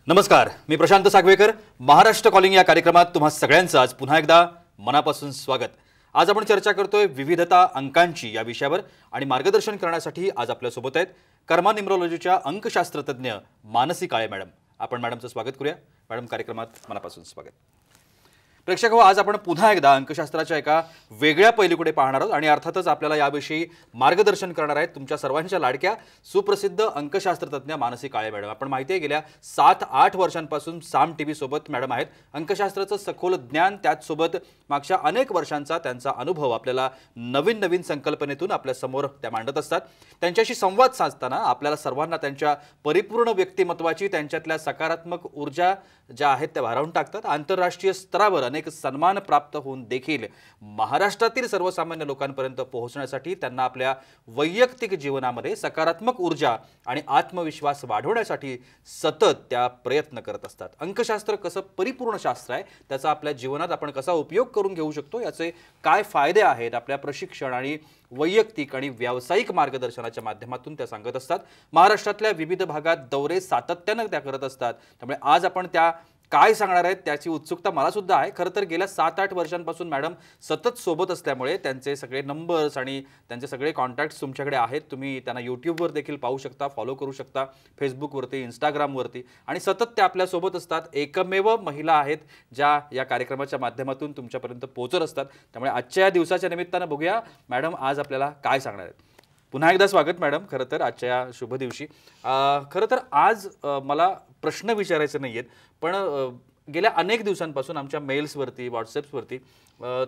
नमस्कार, मी प्रशांत सागवेकर. महाराष्ट्र कॉलिंग या कार्यक्रमात तुम्हा सगळ्यांचं आज पुन्हा एकदा मनापासून स्वागत. आज आपण चर्चा करतोय विविधता अंकांची या विषयावर आणि मार्गदर्शन करण्यासाठी आज आपल्या सोबत आहेत कर्मा न्यूमरोलॉजीच्या अंकशास्त्र तज्ञ मानसी काळे मॅडम. आपण मॅडमचं स्वागत करूया. मॅडम, कार्यक्रमात मनापासून स्वागत. प्रेक्षक हो, आज आपण पुन्हा एकदा अंकशास्त्राच्या एका वेगळ्या पैलूकडे पाहणार आहोत आणि अर्थातच आपल्याला याविषयी मार्गदर्शन करणार आहेत तुमच्या सर्वांच्या लाडक्या सुप्रसिद्ध अंकशास्त्रतज्ञ मानसी काळे मॅडम. आपण माहिती आहे गेल्या 7-8 वर्षांपासून साम टीव्ही सोबत मॅडम आहेत. अंकशास्त्राचं सखोल ज्ञान, त्याचसोबत मागच्या अनेक वर्षांचा त्यांचा अनुभव आपल्याला नवीन नवीन संकल्पनेतून आपल्या समोर त्या मांडत असतात. त्यांच्याशी संवाद साधताना आपल्याला सर्वांना त्यांच्या परिपूर्ण व्यक्तिमत्वाची, त्यांच्यातल्या सकारात्मक ऊर्जा ज्या आहेत त्या भारावून टाकतात. आंतरराष्ट्रीय स्तरावर अनेक सन्मान प्राप्त होऊन देखील महाराष्ट्रातील सर्वसामान्य लोकांपर्यंत पोहोचण्यासाठी त्यांना आपल्या वैयक्तिक जीवनामध्ये सकारात्मक ऊर्जा आणि आत्मविश्वास वाढवण्यासाठी सतत त्या प्रयत्न करत असतात. अंकशास्त्र कसं परिपूर्ण शास्त्र आहे, त्याचा आपल्या जीवनात आपण कसा उपयोग करून घेऊ शकतो, याचे काय फायदे आहेत, आपल्या प्रशिक्षण आणि वैयक्तिक आणि व्यावसायिक मार्गदर्शनाच्या माध्यमातून त्या सांगत असतात. महाराष्ट्रातल्या विविध भागात दौरे सातत्यानं त्या करत असतात. त्यामुळे आज आपण त्या काय सांगणार आहेत त्याची उत्सुकता मला सुद्धा आहे. खरं तर गेल्या 7-8 वर्षांपासून मॅडम सतत सोबत असल्यामुळे त्यांचे सगळे नंबर्स आणि त्यांचे सगळे कॉन्टॅक्ट्स तुमच्याकडे आहेत. तुम्ही त्यांना यूट्यूबवर देखील पाहू शकता, फॉलो करू शकता, फेसबुकवरती, इंस्टाग्रामवरती, आणि सतत त्या आपल्यासोबत असतात. एकमेव महिला आहेत ज्या या कार्यक्रमाच्या माध्यमातून तुमच्यापर्यंत पोहोचत असतात. त्यामुळे आजच्या या दिवसाच्या निमित्तानं बघूया मॅडम आज आपल्याला काय सांगणार आहेत. पुन्हा एकदा स्वागत मॅडम खरं तर आजच्या या शुभ दिवशी. खरं तर आज मला प्रश्न विचारायचे नाही आहेत, पण गेल्या अनेक दिवसांपासून आमच्या मेल्सवरती, व्हॉट्सॲप्सवरती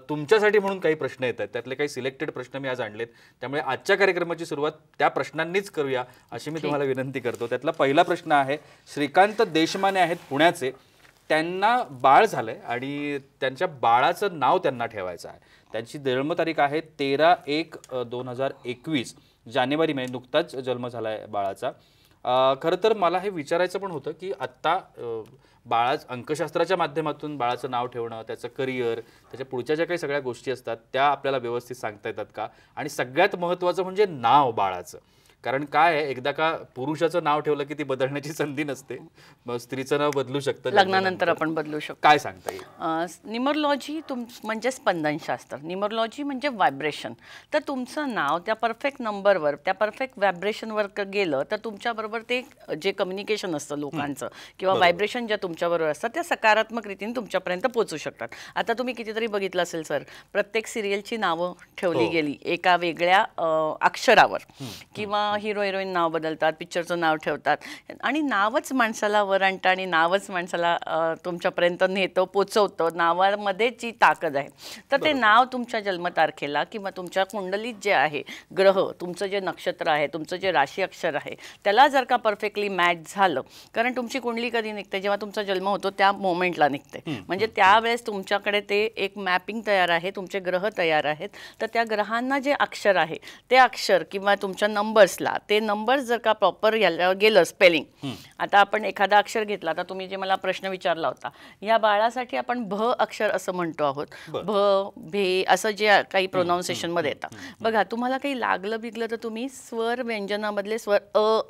तुमच्यासाठी म्हणून काही प्रश्न येत आहेत. त्यातले काही सिलेक्टेड प्रश्न मी आज आणलेत. त्यामुळे आजच्या कार्यक्रमाची सुरुवात त्या प्रश्नांनीच करूया अशी मी तुम्हाला विनंती करतो. त्यातला पहिला प्रश्न आहे, श्रीकांत देशमाने आहेत पुण्याचे. त्यांना बाळ झालंय आणि त्यांच्या बाळाचं नाव त्यांना ठेवायचं आहे. त्यांची जन्मतारीख आहे 13/1/2021, जानेवारी महिन्यात नुकताच जन्म झाला आहे बाळाचा. खरं तर मला हे विचारायचं पण होतं की आत्ता अंकशास्त्राच्या माध्यमातून बाळाचं नाव ठेवणं, त्याचं करिअर, त्याच्या पुढच्या ज्या काही सगळ्या गोष्टी असतात त्या आपल्याला व्यवस्थित सांगता येतात का? आणि सगळ्यात महत्त्वाचं म्हणजे नाव बाळाचं. कारण काय आहे, एकदा का पुरुषाचं नाव ठेवलं की ती बदलण्याची संधी नसते. मग स्त्रीचं नाव बदलू शकतं, लग्नानंतर आपण बदलू शकतो. काय सांगता येईल? न्यूमरोलॉजी म्हणजे स्पंदनशास्त्र, न्यूमरोलॉजी म्हणजे व्हायब्रेशन. तर तुमचं नाव त्या परफेक्ट नंबरवर, त्या परफेक्ट व्हायब्रेशनवर गेलं तर तुमच्याबरोबर ते जे कम्युनिकेशन असतं लोकांचं किंवा व्हायब्रेशन ज्या तुमच्याबरोबर असतात त्या सकारात्मक रीतीने तुमच्यापर्यंत पोहोचू शकतात. आता तुम्ही कितीतरी बघितलं असेल सर, प्रत्येक सिरियलची नावं ठेवली गेली एका वेगळ्या अक्षरावर, किंवा हिरो हिरोईन नाव बदलतात, पिक्चरचं नाव ठेवतात, आणि नावच माणसाला वर आणतं आणि नावच माणसाला तुमच्यापर्यंत नेतं, पोचवतं. नावामध्ये जी ताकद आहे. तर ते नाव तुमच्या जन्मतारखेला किंवा तुमच्या कुंडलीत जे आहे ग्रह, तुमचं जे नक्षत्र आहे, तुमचं जे राशी अक्षर आहे, त्याला जर का परफेक्टली मॅच झालं, कारण तुमची कुंडली कधी निघते, जेव्हा तुमचा जन्म होतो त्या मोमेंटला निघते. म्हणजे त्यावेळेस तुमच्याकडे ते एक मॅपिंग तयार आहे, तुमचे ग्रह तयार आहेत. तर त्या ग्रहांना जे अक्षर आहे ते अक्षर किंवा तुमच्या नंबर्सला ते नंबर्स जर का प्रॉपर गेलं स्पेलिंग. आता आपण एखादा अक्षर घेतला, आता तुम्ही जे मला प्रश्न विचारला होता, या बाळासाठी आपण भ अक्षर असं म्हणतो आहोत. भ, भे असं जे काही प्रोनाऊन्सिएशन मध्ये येतात बघा. तुम्हाला काही लागलं बिगलं तर तुम्ही स्वर व्यंजनामधले स्वर अ,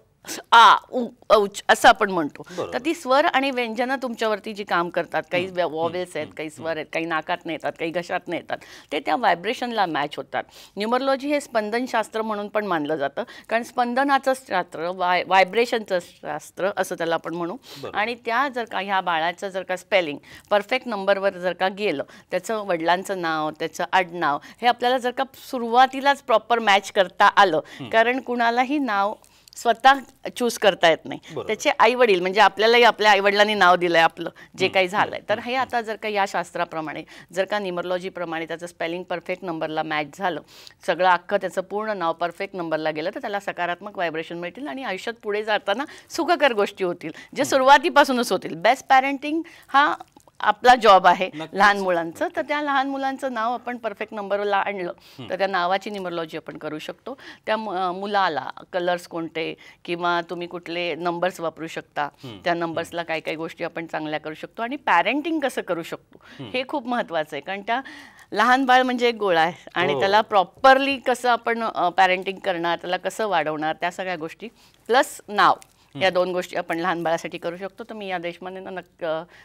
आ, उ, औच असं आपण म्हणतो. तर ती स्वर आणि व्यंजनं तुमच्यावरती जी काम करतात, काही वॉवेल्स आहेत, काही स्वर आहेत, काही नाकात येतात, काही घशात येतात, ते त्या व्हायब्रेशनला मॅच होतात. न्यूमरोलॉजी हे स्पंदनशास्त्र म्हणून पण मानलं जातं, कारण स्पंदनाचं शास्त्र, व्हायब्रेशनचं शास्त्र असं त्याला आपण म्हणू. आणि त्या जर का ह्या बाळाचं जर का स्पेलिंग परफेक्ट नंबरवर जर का गेलं, त्याचं वडिलांचं नाव, त्याचं आडनाव हे आपल्याला जर का सुरुवातीलाच प्रॉपर मॅच करता आलं, कारण कुणालाही नाव स्वतः चूज करता येत नाही. त्याचे आई वडील, म्हणजे आपल्यालाही आपल्या आईवडिलांनी नाव दिलंय आपलं जे काही झालंय. तर हे आता जर का या शास्त्राप्रमाणे, जर का न्यूमरोलॉजीप्रमाणे त्याचं स्पेलिंग परफेक्ट नंबरला मॅच झालं, सगळं अख्खं त्याचं पूर्ण नाव परफेक्ट नंबरला गेलं, तर त्याला सकारात्मक व्हायब्रेशन मिळतील आणि आयुष्यात पुढे जाताना सुखकर गोष्टी होतील, जे सुरुवातीपासूनच होतील. बेस्ट पॅरेंटिंग हा आपला जॉब आहे लहान मुलांचं. तर त्या लहान मुलांचं नाव आपण परफेक्ट नंबरला आणलं तर त्या नावाची न्यूमरोलॉजी आपण करू शकतो. त्या मुलाला कलर्स कोणते किंवा तुम्ही कुठले नंबर्स वापरू शकता, त्या नंबर्सला काय काय गोष्टी आपण चांगल्या करू शकतो. आणि पॅरेंटिंग कसं करू शकतो हे खूप महत्त्वाचं आहे, कारण त्या लहान बाळ म्हणजे एक गोळा आहे आणि त्याला प्रॉपरली कसं आपण पॅरेंटिंग करणार, त्याला कसं वाढवणार, त्या सगळ्या गोष्टी प्लस नाव या 2 गोष्टी आपण लहान बाळासाठी करू शकतो. तर मी या देशमानेंना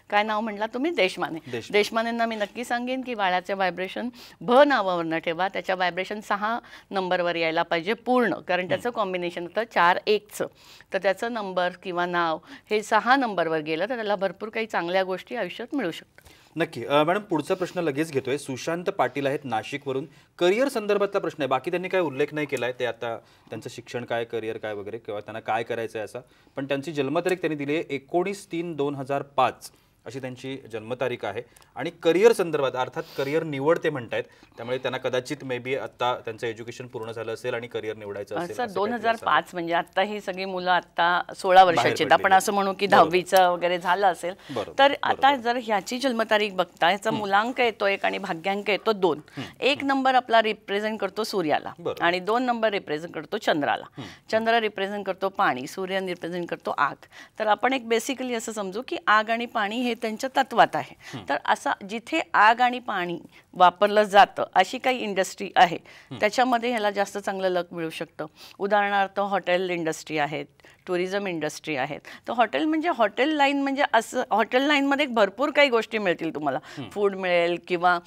काय नाव म्हटला तुम्ही? देशमानेंना मी नक्की सांगेन की बाळाचे व्हायब्रेशन नावावरनं ठेवा. त्याच्या व्हायब्रेशन 6 नंबरवर यायला पाहिजे पूर्ण, कारण त्याचं कॉम्बिनेशन होतं 4-1चं. तर त्याचं नंबर किंवा नाव हे 6 नंबरवर गेलं तर त्याला भरपूर काही चांगल्या गोष्टी आयुष्यात मिळू शकतात. नक्की. मॅडम, पुढचा प्रश्न लगेच घेतोय. सुशांत पाटील आहेत नाशिकवरून. करिअर संदर्भातला प्रश्न आहे. बाकी त्यांनी काय उल्लेख नाही केलाय, ते आता त्यांचं शिक्षण काय, करिअर काय वगैरे, किंवा त्यांना काय करायचं आहे असा. पण त्यांची जन्मतारीख त्यांनी दिली आहे 19/3/2005 अशी त्यांची जन्मतारीख आहे. आणि करिअर संदर्भात, अर्थात करिअर निवड ते म्हणतायत, त्यामुळे त्यांना कदाचित मे बी आता त्यांचं एज्युकेशन पूर्ण झालं असेल आणि करिअर निवडायचं असेल. सर 2005 म्हणजे आता ही सगळी मुलं आता 16 वर्षाची आहेत. आपण असं म्हणू की 10वीचं वगैरे झालं असेल. तर आता जर ह्याची जन्मतारीख बघता, ह्याचा मुलांक येतो 1 आणि भाग्यांक येतो 2. 1 नंबर आपला रिप्रेझेंट करतो सूर्याला आणि 2 नंबर रिप्रेझेंट करतो चंद्राला. चंद्र रिप्रेझेंट करतो पाणी, सूर्य रिप्रेझेंट करतो आग. तर आपण एक बेसिकली असं समजू की आग आणि पाणी हे त्यांच्या तत्वात आहे. तर असा जिथे आग आणि पाणी वापरलं जातं अशी काही इंडस्ट्री आहे, त्याच्यामध्ये ह्याला जास्त चांगलं लक मिळू शकतं. उदाहरणार्थ हॉटेल इंडस्ट्री आहेत, टुरिझम इंडस्ट्री आहेत. तर हॉटेल म्हणजे हॉटेल लाईन म्हणजे असं, हॉटेल लाईनमध्ये भरपूर काही गोष्टी मिळतील तुम्हाला. फूड मिळेल किंवा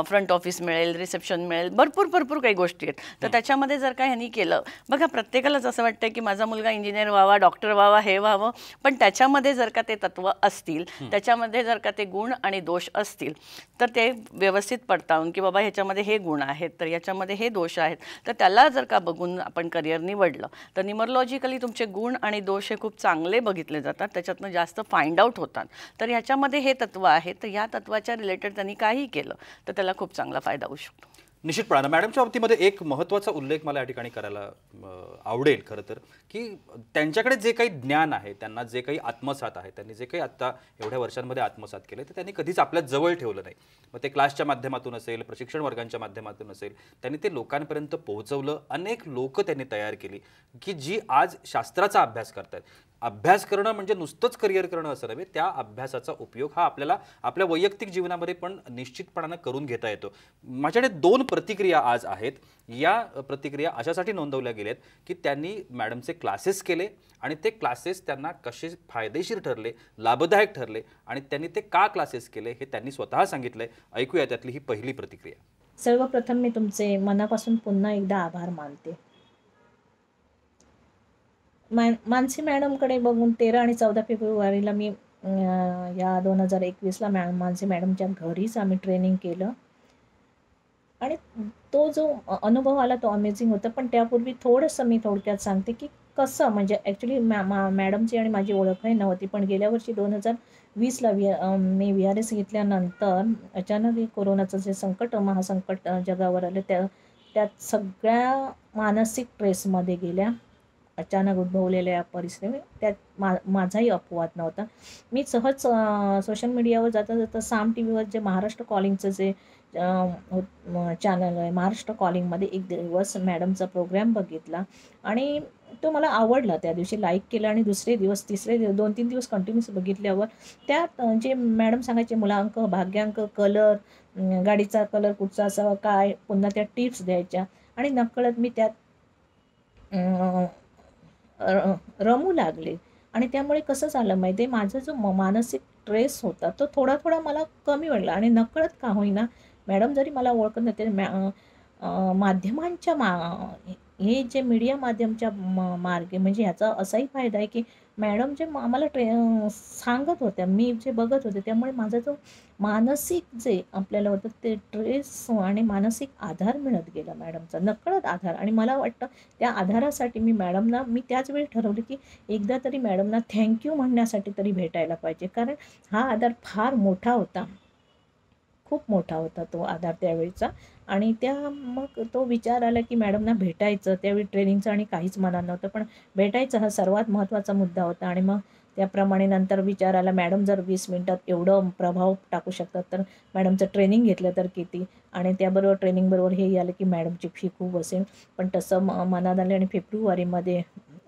फ्रंट ऑफिस मिळेल, रिसेप्शन मिळेल, भरपूर काही गोष्टी आहेत. तर त्याच्यामध्ये जर का ह्यांनी केलं, बघा प्रत्येकालाच असं वाटतं की माझा मुलगा इंजिनियर व्हावा, डॉक्टर व्हावा, हे व्हावं. पण त्याच्यामध्ये जर का ते तत्व असतील, त्याच्यामध्ये जर का ते गुण आणि दोष असतील, तर ते व्यवस्थित पडताळून की बाबा ह्याच्यामध्ये हे गुण आहेत, तर याच्यामध्ये हे दोष आहेत, तर त्याला जर का बघून आपण करिअर निवडलं तर न्यूमरोलॉजिकली तुमचे गुण आणि दोष हे खूप चांगले बघितले जातात. त्याच्यातनं जास्त फाइंड आउट होतात. तर ह्याच्यामध्ये हे तत्व आहे, तर ह्या तत्वाच्या रिलेटेड त्यांनी काही केलं तर त्याला खूप चांगला फायदा होऊ शकतो. निश्चितपणानं मॅडमच्या बाबतीमध्ये एक महत्त्वाचा उल्लेख मला या ठिकाणी करायला आवडेल खरं तर, की त्यांच्याकडे जे काही ज्ञान आहे, त्यांना जे काही आत्मसात आहे, त्यांनी जे काही आत्ता एवढ्या वर्षांमध्ये आत्मसात केलं, तर त्यांनी कधीच आपल्या जवळ ठेवलं नाही. मग ते क्लासच्या माध्यमातून असेल, प्रशिक्षण वर्गांच्या माध्यमातून असेल, त्यांनी ते लोकांपर्यंत पोहोचवलं. अनेक लोक त्यांनी तयार केली की जी आज शास्त्राचा अभ्यास करतात. अभ्यास करणं म्हणजे नुसतंच करिअर करणं असं नव्हे, त्या अभ्यासाचा उपयोग हा आपल्याला आपल्या वैयक्तिक जीवनामध्ये पण निश्चितपणानं करून घेता येतो. माझ्याकडे 2 प्रतिक्रिया आज आहेत. या प्रतिक्रिया अशासाठी नोंदवल्या गेल्यात की त्यांनी मॅडमचे क्लासेस केले आणि ते क्लासेस त्यांना कसे फायदेशीर ठरले, लाभदायक ठरले आणि त्यांनी ते का क्लासेस केले हे त्यांनी स्वतः सांगितलंय. ऐकूया त्यातली ही पहिली प्रतिक्रिया. सर्वप्रथम मी तुमचे मनापासून पुन्हा एकदा आभार मानते. मानसी मॅडमकडे बघून 13 आणि 14 फेब्रुवारीला मी या 2021ला मानसी मॅडमच्या घरीच आम्ही ट्रेनिंग केलं आणि तो जो अनुभव आला तो अमेझिंग होता. पण त्यापूर्वी थोडंसं मी थोडक्यात सांगते की कसं म्हणजे ॲक्च्युली मॅडमची आणि माझी ओळखही नव्हती. पण गेल्या वर्षी 2020ला मी VRS घेतल्यानंतर अचानक कोरोनाचं जे संकट, महासंकट जगावर आलं, त्यात सगळ्या मानसिक ट्रेसमध्ये गेल्या. अचानक उद्भवलेल्या परिस्थिती त्यात माझाही अपवाद नव्हता. मी सहज सोशल मीडियावर जाता साम TVवर जे महाराष्ट्र कॉलिंगचं जे चॅनल आहे, महाराष्ट्र कॉलिंगमध्ये एक दिवस मॅडमचा प्रोग्राम बघितला आणि तो मला आवडला. त्या दिवशी लाईक केलं आणि दुसरे दिवस, तिसरे दिवस, 2-3 दिवस कंटिन्यूस बघितल्यावर त्यात जे मॅडम सांगायचे मुलांक, भाग्यांक, कलर, गाडीचा कलर कुठचा असावा, काय, पुन्हा त्या टिप्स द्यायच्या आणि नकळत मी त्यात रमू लागले. आणि त्यामुळे कसं झालं माहिती आहे, माझा जो मानसिक स्ट्रेस होता तो थोडा मला कमी वाटला आणि नकळत का होईना मॅडम जरी मला ओळखत नव्हते, माध्यमांच्या हे जे मीडिया माध्यमच्या मार्गे म्हणजे ह्याचा असाही फायदा आहे की मॅडम जे आम्हाला सांगत होत्या, मी जे बघत होते, त्यामुळे माझा जो मानसिक जे आपल्याला होतं ते स्ट्रेस आणि मानसिक आधार मिळत गेला मॅडमचा, नकळत आधार. आणि मला वाटतं त्या आधारासाठी मी त्याच वेळी ठरवलं की एकदा तरी मॅडमना थँक्यू म्हणण्यासाठी तरी भेटायला पाहिजे, कारण हा आधार फार मोठा होता, खूप मोठा होता तो आधार त्यावेळीचा. आणि मग तो विचार आला की मॅडमना भेटायचं. त्यावेळी ट्रेनिंगचं आणि काहीच मनात नव्हतं, पण भेटायचं हा सर्वात महत्त्वाचा मुद्दा होता. आणि मग त्याप्रमाणे नंतर विचार आला, मॅडम जर 20 मिनिटात एवढं प्रभाव टाकू शकतात तर मॅडमचं ट्रेनिंग घेतलं तर किती. आणि त्याबरोबर ट्रेनिंगबरोबर हे आलं की मॅडमची फी खूप असेल, पण तसं मनात आलं. आणि फेब्रुवारीमध्ये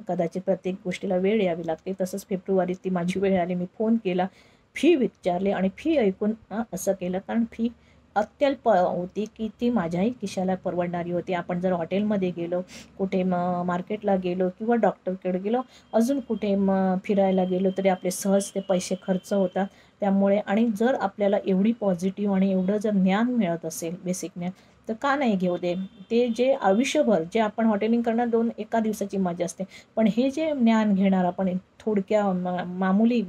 कदाचित प्रत्येक गोष्टीला वेळ यावी लागते, तसंच फेब्रुवारीत ती माझी वेळ आली. मी फोन केला, फी विचारली आणि फी ऐकून असं केलं, कारण फी अत्यल्प होती की ती माझ्याही खिशाला परवडणारी होती. आपण जर हॉटेलमध्ये गेलो, कुठे मार्केटला गेलो किंवा डॉक्टरकडे गेलो, अजून कुठे फिरायला गेलो तरी आपले सहज ते पैसे खर्च होतात. त्यामुळे आणि जर आपल्याला एवढी पॉझिटिव्ह आणि एवढं जर ज्ञान मिळत असेल, बेसिक ज्ञान, तर का नाही घेऊ दे? ते जे आयुष्यभर जे आपण हॉटेलिंग करणार एका दिवसाची मजा असते. पण हे जे ज्ञान घेणार आपण थोडक्या मामूली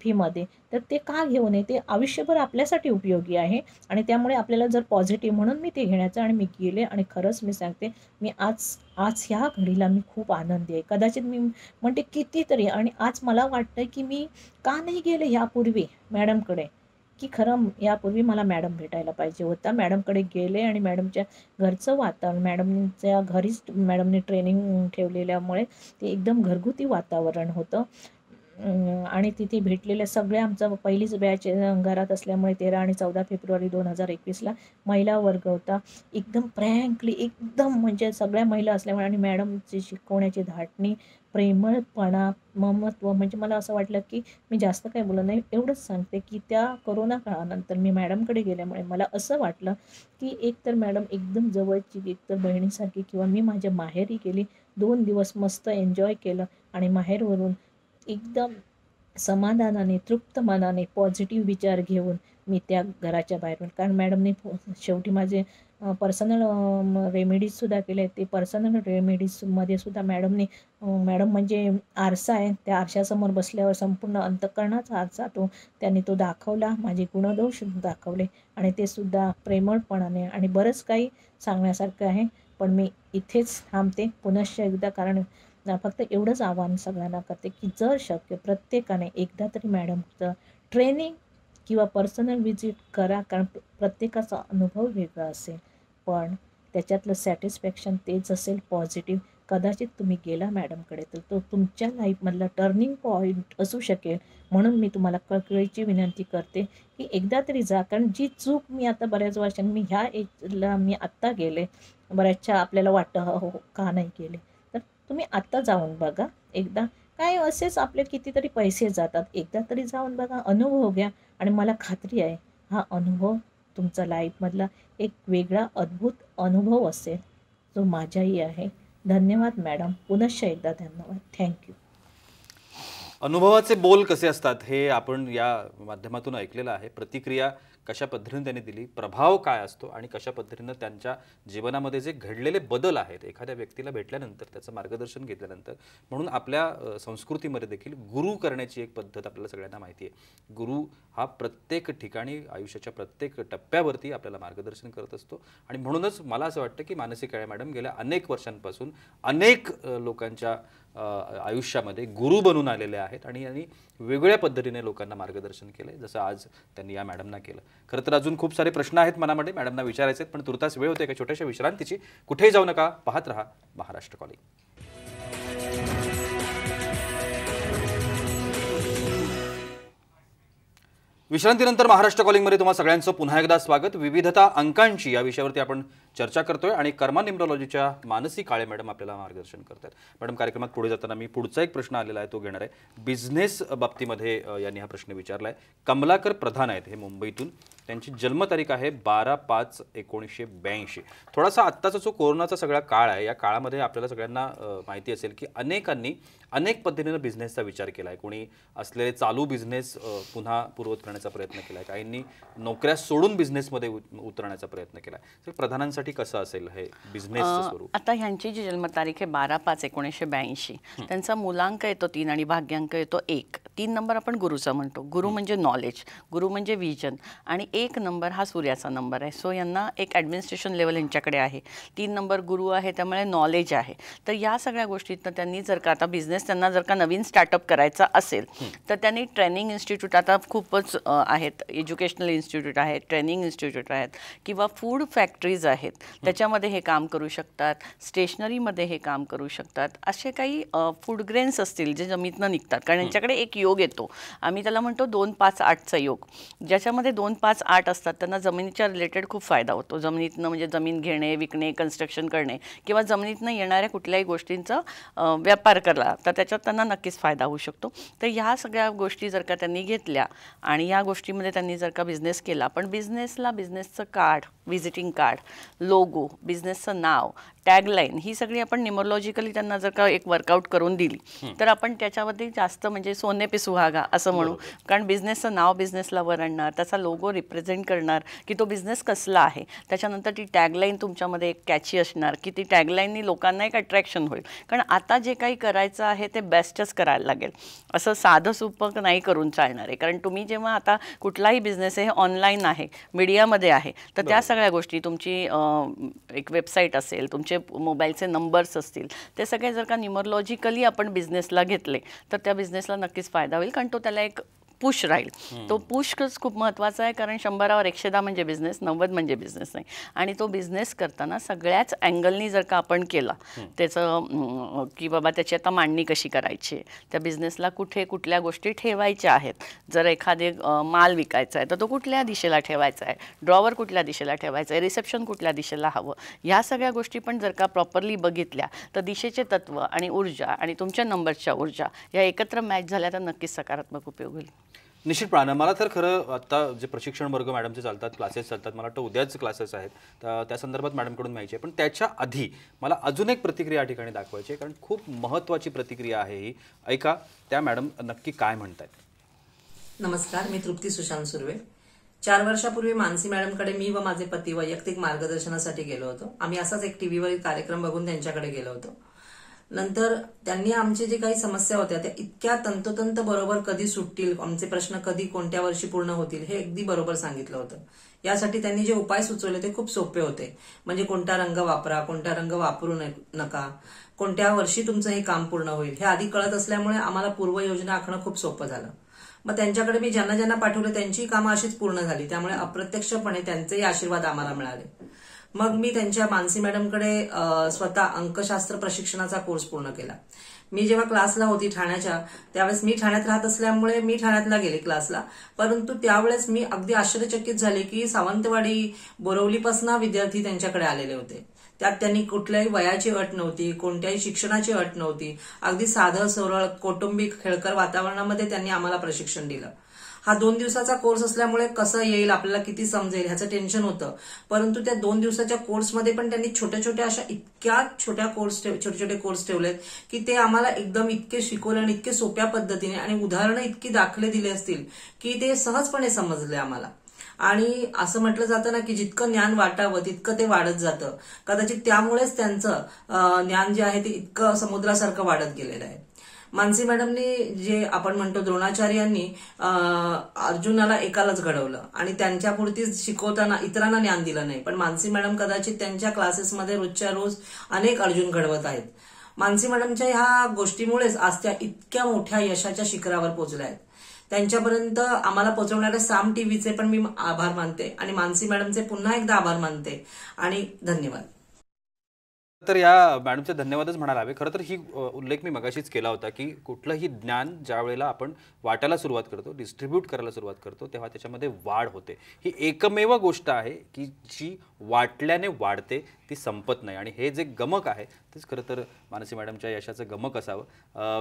फीमध्ये, तर ते का घेऊ नये? ते आयुष्यभर आपल्यासाठी उपयोगी आहे आणि त्यामुळे आपल्याला जर पॉझिटिव्ह म्हणून मी ते घेण्याचं आणि मी गेले आणि खरंच मी सांगते, मी आज आज ह्या घडीला मी खूप आनंदी आहे. कदाचित मी म्हणते कितीतरी आणि आज मला वाटतं की मी का नाही गेले ह्यापूर्वी मॅडमकडे, की खरं यापूर्वी मला मॅडम भेटायला पाहिजे होता. मॅडमकडे गेले आणि मॅडमच्या घरचं वातावरण, मॅडमच्या घरीच मॅडमने ट्रेनिंग ठेवलेल्यामुळे ते एकदम घरगुती वातावरण होतं. आणि तिथे भेटलेल्या सगळ्या आमचा पहिलीच बॅच घरात असल्यामुळे 13 आणि 14 फेब्रुवारी 2021ला महिला वर्ग होता. एकदम फ्रँकली एकदम म्हणजे सगळ्या महिला असल्यामुळे आणि मॅडमची शिकवण्याची धाटणी, प्रेमळपणा, ममत्व म्हणजे मला असं वाटलं की मी जास्त काही बोलत नाही. एवढंच सांगते की त्या कोरोना काळानंतर मी मॅडमकडे गेल्यामुळे मला असं वाटलं की एकतर मॅडम एकदम जवळची, एकतर बहिणीसारखी किंवा मी माझ्या माहेरी गेली. 2 दिवस मस्त एन्जॉय केलं आणि माहेरवरून एकदम समाधानाने, तृप्त मनाने, पॉझिटिव्ह विचार घेऊन मी त्या घराच्या बाहेरून कारण मॅडमने शेवटी माझे पर्सनल रेमेडीजसुद्धा केले. ते पर्सनल रेमेडीजमध्ये सुद्धा मॅडम म्हणजे आरसा आहे. त्या आरशासमोर बसल्यावर संपूर्ण अंतःकरणाचा आरसा त्यांनी तो दाखवला. माझे गुणदोष दाखवले आणि ते सुद्धा प्रेमळपणाने आणि बरंच काही सांगण्यासारखं आहे. पण मी इथेच थांबते पुनश्च एकदा कारण फक्त एवढंच आव्हान सगळ्यांना करते की जर शक्य प्रत्येकाने एकदा तरी मॅडमचं ट्रेनिंग किंवा पर्सनल व्हिजिट करा. कारण प्रत्येकाचा अनुभव वेगळा असेल, पण त्याच्यातलं सॅटिस्फॅक्शन तेच असेल पॉझिटिव्ह. कदाचित तुम्ही गेला मॅडमकडे तर तो तुमच्या लाईफमधला टर्निंग पॉईंट असू शकेल. म्हणून मी तुम्हाला कळकळीची विनंती करते की एकदा तरी जा. कारण जी चूक मी आता बऱ्याच वर्षांनी मी ह्या एजला मी आत्ता गेले, बऱ्याचशा आपल्याला वाटतं हो का नाही गेले, तर तुम्ही आत्ता जाऊन बघा एकदा. काय असेच आपले कितीतरी पैसे जातात, एकदा तरी जाऊन बघा, अनुभव घ्या आणि मला खात्री आहे हा अनुभव तुमचा लाईफमधला एक वेगळा अद्भुत अनुभव असेल जो माझ्याही आहे. धन्यवाद मॅडम, पुनश्च एकदा धन्यवाद. थँक्यू. अनुभवाचे बोल कसे असतात हे आपण या माध्यमातून ऐकलेलं आहे. प्रतिक्रिया कशा पद्धतीने त्यांनी दिली, प्रभाव काय असतो आणि कशा पद्धतीने त्यांच्या जीवनामध्ये जे घडलेले बदल आहेत एखाद्या व्यक्तीला भेटल्यानंतर, त्याचं मार्गदर्शन घेतल्यानंतर. म्हणून आपल्या संस्कृतीमध्ये देखील गुरु करण्याची एक पद्धत आपल्याला सगळ्यांना माहिती आहे. गुरु हा प्रत्येक ठिकाणी आयुष्याच्या प्रत्येक टप्प्यावरती आपल्याला मार्गदर्शन करत असतो. आणि म्हणूनच मला असं वाटतं की मानसी काळे मॅडम गेल्या अनेक वर्षांपासून अनेक लोकांच्या आयुष्यामध्ये गुरु बनून आलेले आहेत आणि यांनी वेगवेगळ्या पद्धतीने लोकांना मार्गदर्शन केले, जसं आज त्यांनी या मॅडमना केलं. खरं तर अजून खूप सारे प्रश्न आहेत मनामध्ये मॅडमना विचारायचे आहेत, पण तुर्तास वेळ होते एका छोट्याशा विश्रांतीची. कुठेही जाऊ नका, पाहत रहा महाराष्ट्र कॉलिंग. विश्रांतीनंतर महाराष्ट्र कॉलिंगमध्ये तुम्हा सगळ्यांचं पुन्हा एकदा स्वागत. विविधता अंकांची या विषयावरती आपण चर्चा करतोय आणि कर्मा न्यूमरोलॉजीच्या मानसी काळे मॅडम आपल्याला मार्गदर्शन करतात. मॅडम, कार्यक्रमात पुढे जाताना मी पुढचा एक प्रश्न आलेला आहे तो घेणार आहे. बिझनेस बाबतीमध्ये यांनी हा प्रश्न विचारला आहे. कमलाकर प्रधान आहेत, हे मुंबईतून. त्यांची जन्मतारीख आहे 12/5/1982. थोडासा आत्ताचा जो कोरोनाचा सगळा काळ आहे, या काळामध्ये आपल्याला सगळ्यांना माहिती असेल की अनेकांनी अनेक पद्धतीने बिझनेसचा विचार केला आहे. कोणी असलेले चालू बिझनेस पुन्हा पूर्वत करण्याचा प्रयत्न केला आहे, काहींनी नोकऱ्या सोडून बिझनेसमध्ये उतरण्याचा प्रयत्न केला आहे. तर प्रधानांसाठी कसं असेल हे बिझनेसचं स्वरूप? आता ह्यांची जी जन्मतारीख आहे 12/5/1982, त्यांचा मूलांक येतो 3 आणि भाग्यांक येतो 1. 3 नंबर आपण गुरुचा म्हणतो. गुरु म्हणजे नॉलेज, गुरु म्हणजे विजन आणि 1 नंबर हा सूर्याचा नंबर आहे. सो यांना एक ॲडमिनिस्ट्रेशन लेवल यांच्याकडे आहे. 3 नंबर गुरु आहे, त्यामुळे नॉलेज आहे. तर या सगळ्या गोष्टीतनं त्यांनी जर का आता बिझनेस त्यांना जर का नवीन स्टार्टअप करायचा असेल तर त्यांनी ट्रेनिंग इन्स्टिट्यूट आता खूपच आहेत, एज्युकेशनल इन्स्टिट्यूट आहेत, ट्रेनिंग इन्स्टिट्यूट आहेत किंवा फूड फॅक्टरीज आहेत, त्याच्यामध्ये हे काम करू शकतात. स्टेशनरीमध्ये हे काम करू शकतात. असे काही फूड ग्रेन्स असतील जे जमिनीतनं निघतात, कारण यांच्याकडे एक योग येतो, आम्ही त्याला म्हणतो 2-5-8चा योग. ज्याच्यामध्ये 2-5-8 असतात त्यांना जमिनीच्या रिलेटेड खूप फायदा होतो. जमिनीतनं म्हणजे जमीन घेणे, विकणे, कन्स्ट्रक्शन करणे किंवा जमिनीतनं येणाऱ्या कुठल्याही गोष्टींचा व्यापार केला तर त्याच्यात त्यांना नक्कीच फायदा होऊ शकतो. तर ह्या सगळ्या गोष्टी जर का त्यांनी घेतल्या आणि या ह्या गोष्टीमध्ये त्यांनी जर का बिझनेस केला, पण बिझनेसचं कार्ड, व्हिजिटिंग कार्ड, लोगो, बिझनेसचं नाव, टॅगलाईन ही सगळी आपण न्यूमरोलॉजिकली त्यांना जर का एक वर्कआउट करून दिली तर आपण त्याच्यामध्ये जास्त म्हणजे सोने पे सुहागा असं म्हणू. कारण बिझनेसचं नाव बिझनेसला वर आणणार, त्याचा लोगो रिप्रेझेंट करणार की तो बिझनेस कसला आहे. त्याच्यानंतर ती टॅगलाईन तुमच्यामध्ये एक कॅची असणार की ती टॅगलाईननी लोकांना एक अट्रॅक्शन होईल. कारण आता जे काही करायचं आहे ते बेस्टच करायला लागेल, असं साधं सुपक नाही करून चालणार आहे. कारण तुम्ही जेव्हा आता कुठलाही बिझनेस आहे ऑनलाईन आहे, मीडियामध्ये आहे, तर त्या सगळ्या गोष्टी तुमची एक वेबसाईट असेल, तुमचे मोबाईलचे नंबर्स असतील, ते सगळे जर का न्यूमरोलॉजिकली आपण बिझनेसला घेतले तर त्या बिझनेसला नक्कीच फायदा होईल. कारण तो त्याला एक पुश राहील. तो पुश खूप महत्त्वाचा आहे. कारण 100वर 110 म्हणजे बिझनेस, 90 म्हणजे बिझनेस नाही. आणि तो बिझनेस करताना सगळ्याच अँगलनी जर का आपण केला त्याचं की बाबा त्याची आता मांडणी कशी करायची आहे, त्या बिझनेसला कुठे कुठल्या गोष्टी ठेवायच्या आहेत, जर एखादे माल विकायचा आहे तर तो कुठल्या दिशेला ठेवायचा आहे, ड्रॉवर कुठल्या दिशेला ठेवायचं आहे, रिसेप्शन कुठल्या दिशेला हवं, ह्या सगळ्या गोष्टी पण जर का प्रॉपरली बघितल्या तर दिशेचे तत्व आणि ऊर्जा आणि तुमच्या नंबरच्या ऊर्जा या एकत्र मॅच झाल्या तर नक्कीच सकारात्मक उपयोग होईल. निश्चितपणे. मला तर खरं आता जे प्रशिक्षण वर्ग मॅडमचे चालतात, क्लासेस चालतात, मला वाटतं उद्याच क्लासेस आहेत, तर त्या संदर्भात मॅडमकडून माहिती आहे. पण त्याच्या आधी मला अजून एक प्रतिक्रिया या ठिकाणी दाखवायची आहे, कारण खूप महत्त्वाची प्रतिक्रिया आहे ही. ऐका त्या मॅडम नक्की काय म्हणतात. नमस्कार, मी तृप्ती सुशांत सुर्वे. 4 वर्षापूर्वी मानसी मॅडमकडे मी व माझे पती वैयक्तिक मार्गदर्शनासाठी गेलो होतो. आम्ही असाच एक टीव्हीवरील कार्यक्रम बघून त्यांच्याकडे गेलो होतो. नंतर त्यांनी आमचे जे काही समस्या होत्या त्या इतक्या तंतोतंत बरोबर कधी सुटतील, आमचे प्रश्न कधी कोणत्या वर्षी पूर्ण होतील हे अगदी बरोबर सांगितलं होतं. यासाठी त्यांनी जे उपाय सुचवले ते खूप सोपे होते. म्हणजे कोणता रंग वापरा, कोणता रंग वापरू नका, कोणत्या वर्षी तुमचं हे काम पूर्ण होईल हे आधी कळत असल्यामुळे आम्हाला पूर्वयोजना आखणं खूप सोपं झालं. मग त्यांच्याकडे मी ज्यांना ज्यांना पाठवलं त्यांची कामं अशीच पूर्ण झाली. त्यामुळे अप्रत्यक्षपणे त्यांचेही आशीर्वाद आम्हाला मिळाले. मग मी त्यांच्या मानसी मॅडमकडे स्वतः अंकशास्त्र प्रशिक्षणाचा कोर्स पूर्ण केला. मी जेव्हा क्लासला होती ठाण्याच्या, त्यावेळेस मी ठाण्यात राहत असल्यामुळे मी ठाण्यातला गेले क्लासला. परंतु त्यावेळेस मी अगदी आश्चर्यचकित झाले की सावंतवाडी बोरवलीपासून विद्यार्थी त्यांच्याकडे आलेले होते. त्यात त्यांनी कुठल्याही वयाची अट नव्हती, कोणत्याही शिक्षणाची अट नव्हती. अगदी साधं सरळ कौटुंबिक खेळकर वातावरणामध्ये त्यांनी आम्हाला प्रशिक्षण दिलं. हा 2 दिवसाचा कोर्स असल्यामुळे कसं येईल, आपल्याला किती समजेल ह्याचं टेन्शन होतं. परंतु त्या 2 दिवसाच्या कोर्समध्ये पण त्यांनी छोट्या छोट्या अशा इतक्या छोटे छोटे कोर्स ठेवलेत की ते आम्हाला एकदम इतके शिकवले आणि इतके सोप्या पद्धतीने आणि उदाहरणं इतकी दाखले दिले असतील की ते सहजपणे समजले आम्हाला. आणि असं म्हटलं जातं ना की जितकं ज्ञान वाटावं तितकं ते वाढत जातं. कदाचित त्यामुळेच त्यांचं ज्ञान जे आहे ते इतकं समुद्रासारखं वाढत गेलेलं आहे. मानसी मॅडमनी जे आपण म्हणतो द्रोणाचार्यांनी अर्जुनाला एकालाच घडवलं आणि त्यांच्यापुरतीच शिकवताना इतरांना ज्ञान दिलं नाही. पण मानसी मॅडम कदाचित त्यांच्या क्लासेसमध्ये रोजच्या रोज अनेक अर्जुन घडवत आहेत. मानसी मॅडमच्या ह्या गोष्टीमुळेच आज त्या इतक्या मोठ्या यशाच्या शिखरावर पोहोचल्या आहेत. त्यांच्यापर्यंत आम्हाला पोहोचवणाऱ्या साम टीव्हीचे पण मी आभार मानते आणि मानसी मॅडमचे पुन्हा एकदा आभार मानते आणि धन्यवाद. तर या मॅडमचे धन्यवादच म्हणायला हवे. खरं तर ही उल्लेख मी मगाशीच केला होता की कुठलंही ज्ञान ज्या वेळेला आपण वाटायला सुरुवात करतो, डिस्ट्रीब्यूट करायला सुरुवात करतो, तेव्हा त्याच्यामध्ये वाढ होते. ही एकमेव गोष्ट आहे की जी वाटल्याने वाढते, ती संपत नाही. आणि हे जे गमक आहे तेच खरं तर मानसी मॅडमच्या यशाचं गमक असावं.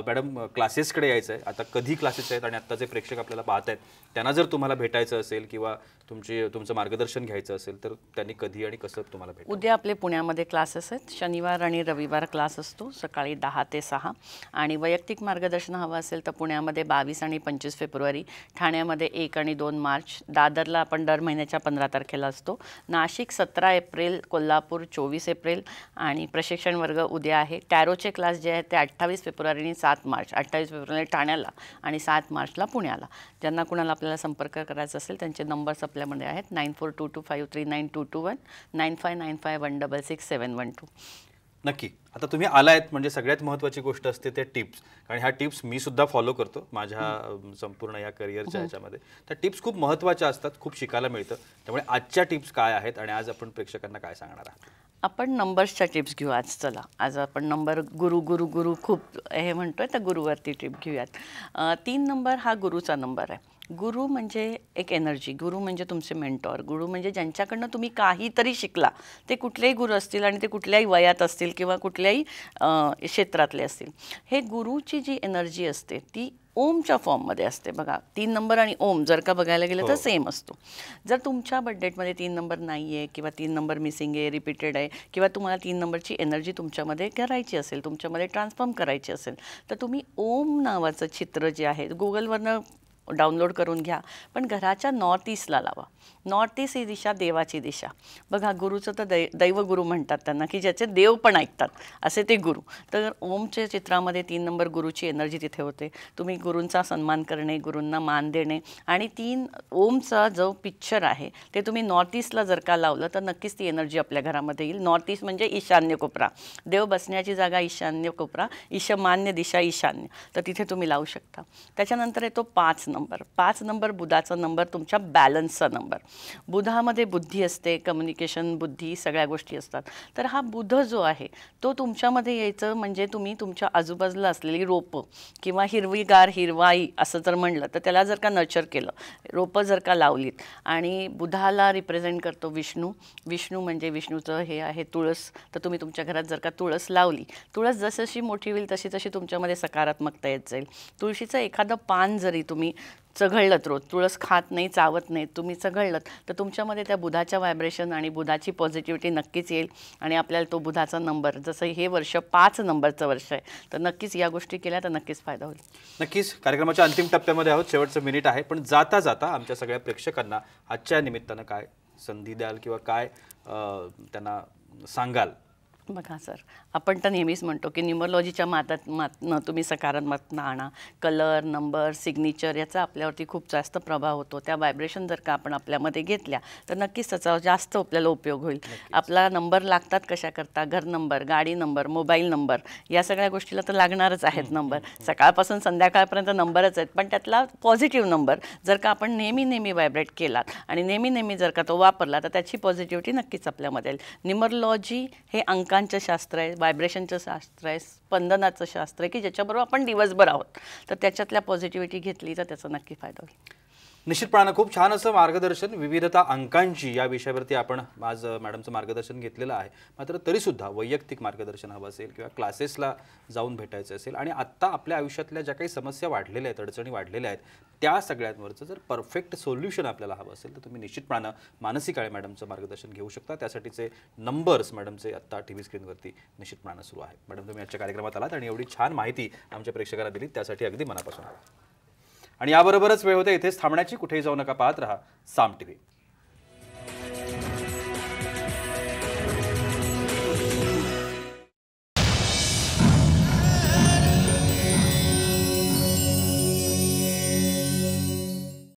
मॅडम, क्लासेसकडे यायचं आहे. आता कधी क्लासेस आहेत आणि आत्ता जे प्रेक्षक आपल्याला पाहत आहेत त्यांना जर तुम्हाला भेटायचं असेल किंवा तुमचं मार्गदर्शन घ्यायचं असेल तर त्यांनी कधी आणि कसं तुम्हाला भेटायचं? उद्या आपले पुण्यामध्ये क्लासेस आहेत. शनिवार आणि रविवार क्लास असतो सकाळी 10 ते 6. आणि वैयक्तिक मार्गदर्शन हवं असेल तर पुण्यामध्ये 22 आणि 25 फेब्रुवारी, ठाण्यामध्ये 1 आणि 2 मार्च, दादरला आपण दर महिन्याच्या 15 तारखेला असतो, नाशिक 17 एप्रिल, कोल्हापूर 24 एप्रिल आणि प्रशिक्षण वर्ग उद्या आहे. टॅरोचे क्लास जे आहेत ते 28 फेब्रुवारी आणि 7 मार्च. 28 फेब्रुवारी ठाण्याला आणि 7 मार्चला पुण्याला. ज्यांना कुणाला आपल्याला संपर्क करायचा असेल त्यांचे नंबर्स आपल्यामध्ये आहेत 9422539221, 9595166712. नक्की. आता तुम्ही आलायत म्हणजे सगळ्यात महत्त्वाची गोष्ट असते त्या टिप्स. कारण ह्या टिप्स मी सुद्धा फॉलो करतो माझ्या संपूर्ण या करिअरच्या ह्याच्यामध्ये. त्या टिप्स खूप महत्त्वाच्या असतात, खूप शिकायला मिळतं. त्यामुळे आजच्या टिप्स काय आहेत आणि आज आपण प्रेक्षकांना काय सांगणार आहात? आपण नंबर्सच्या टिप्स घेऊ आज. चला, आज आपण नंबर गुरु खूप हे म्हणतोय तर गुरुवरती टिप घेऊयात. 3 नंबर हा गुरुचा नंबर आहे. गुरु म्हणजे एक एनर्जी, गुरु म्हणजे तुमचे मेंटॉर, गुरु म्हणजे ज्यांच्याकडनं तुम्ही काहीतरी शिकला. ते कुठलेही गुरु असतील आणि ते कुठल्याही वयात असतील किंवा कुठल्याही क्षेत्रातले असतील. हे गुरुची जी एनर्जी असते ती ओमच्या फॉर्ममध्ये असते. बघा 3 नंबर आणि ओम जर का बघायला गेलं तर सेम असतो. जर तुमच्या बर्थडेटमध्ये 3 नंबर नाही आहे किंवा 3 नंबर मिसिंग आहे, रिपीटेड आहे किंवा तुम्हाला 3 नंबरची एनर्जी तुमच्यामध्ये करायची असेल, तुमच्यामध्ये ट्रान्सफॉर्म करायची असेल, तर तुम्ही ओम नावाचं चित्र जे आहे गुगलवरनं डाउनलोड करून घ्या. पण घराच्या नॉर्थ ईस्टला लावा. नॉर्थ ईस्ट ही दिशा देवाची दिशा. बघा गुरुचं तर दैवगुरु म्हणतात त्यांना, की ज्याचे देव पण ऐकतात असे ते गुरु. तर ओमच्या चित्रामध्ये 3 नंबर गुरुची एनर्जी तिथे होते. तुम्ही गुरूंचा सन्मान करणे, गुरूंना मान देणे आणि 3 ओमचा जो पिक्चर आहे ते तुम्ही नॉर्थ ईस्टला जर का लावलं तर नक्कीच ती एनर्जी आपल्या घरामध्ये येईल. नॉर्थ ईस्ट म्हणजे ईशान्य कोपरा, देव बसण्याची जागा ईशान्य कोपरा, ईशमान्य दिशा ईशान्य, तर तिथे तुम्ही लावू शकता. त्याच्यानंतर येतो 5 नंबर. 5 नंबर बुधाचा नंबर, तुमच्या बॅलन्सचा नंबर. बुधामध्ये बुद्धी असते, कम्युनिकेशन, बुद्धी, सगळ्या गोष्टी असतात. तर हा बुध जो आहे तो तुमच्यामध्ये यायचं म्हणजे तुम्ही तुमच्या आजूबाजूला असलेली रोपं किंवा हिरवीगार हिरवाई असं जर म्हणलं तर त्याला जर का नर्चर केलं, रोपं जर का लावलीत. आणि बुधाला रिप्रेझेंट करतो विष्णू. विष्णू म्हणजे विष्णूचं हे आहे तुळस. तर तुम्ही तुमच्या घरात जर का तुळस लावली, तुळस जशी मोठी होईल तशी तशी तुमच्यामध्ये सकारात्मकता येत जाईल. तुळशीचं एखादं पान जरी तुम्ही चघळलत, रोज तुळस खात नाही, चावत नाही, तुम्ही चघळलत तर तुमच्यामध्ये त्या बुधाच्या व्हायब्रेशन आणि बुधाची पॉझिटिव्हिटी नक्कीच येईल. आणि आपल्याला तो बुधाचा नंबर, जसं हे वर्ष 5 नंबरचं वर्ष आहे, तर नक्कीच या गोष्टी केल्या तर नक्कीच फायदा होईल. नक्कीच कार्यक्रमाच्या अंतिम टप्प्यामध्ये आहोत, शेवटचं मिनिट आहे. पण जाता जाता आमच्या सगळ्या प्रेक्षकांना आजच्या निमित्तानं काय संधी द्याल किंवा काय त्यांना सांगाल? बघा सर, आपण तर नेहमीच म्हणतो की न्यूमरोलॉजीच्या मातनं तुम्ही सकारात्मकता आणा. कलर, नंबर, सिग्नेचर याचा आपल्यावरती खूप जास्त प्रभाव होतो. त्या व्हायब्रेशन जर का आपण आपल्यामध्ये घेतल्या तर नक्कीच त्याचा जास्त आपल्याला उपयोग होईल. आपला नंबर लागतात कशाकरता? घर नंबर, गाडी नंबर, मोबाईल नंबर, या सगळ्या गोष्टीला तर लागणारच आहेत नंबर. सकाळपासून संध्याकाळपर्यंत नंबरच आहेत. पण त्यातला पॉझिटिव्ह नंबर जर का आपण नेहमी व्हायब्रेट केलात आणि नेहमी जर का तो वापरला तर त्याची पॉझिटिव्हिटी नक्कीच आपल्यामध्ये येईल. न्यूमरोलॉजी हे अंकांचं शास्त्र आहे, व्हायब्रेशनचं शास्त्र आहे, स्पंदनाचं शास्त्र आहे, की ज्याच्याबरोबर आपण दिवसभर आहोत. तर त्याच्यातल्या पॉझिटिव्हिटी घेतली तर त्याचा नक्की फायदा होईल. निश्चितपणे खूप छान असं मार्गदर्शन, विविधता अंकांची या विषयावरती आपण आज मॅडमचं मार्गदर्शन घेतलेलं आहे. मात्र तरीसुद्धा वैयक्तिक मार्गदर्शन हवं असेल किंवा क्लासेसला जाऊन भेटायचं असेल आणि आत्ता आपल्या आयुष्यातल्या ज्या काही समस्या वाढलेल्या आहेत, अडचणी वाढलेल्या आहेत, त्या सगळ्यांवरचं जर परफेक्ट सोल्युशन आपल्याला हवं असेल तर तुम्ही निश्चितपणे मानसी काळे मॅडमचं मार्गदर्शन घेऊ शकता. त्यासाठीचे नंबर्स मॅडमचे आत्ता TV स्क्रीनवरती निश्चितपणे सुरू आहे. मॅडम, तुम्ही आजच्या कार्यक्रमात आलात आणि एवढी छान माहिती आमच्या प्रेक्षकांना दिली त्यासाठी अगदी मनापासून आभार. आणि याबरोबरच वेळ होते इथेच थांबण्याची. कुठेही जाऊ नका, पाहत रहा साम TV.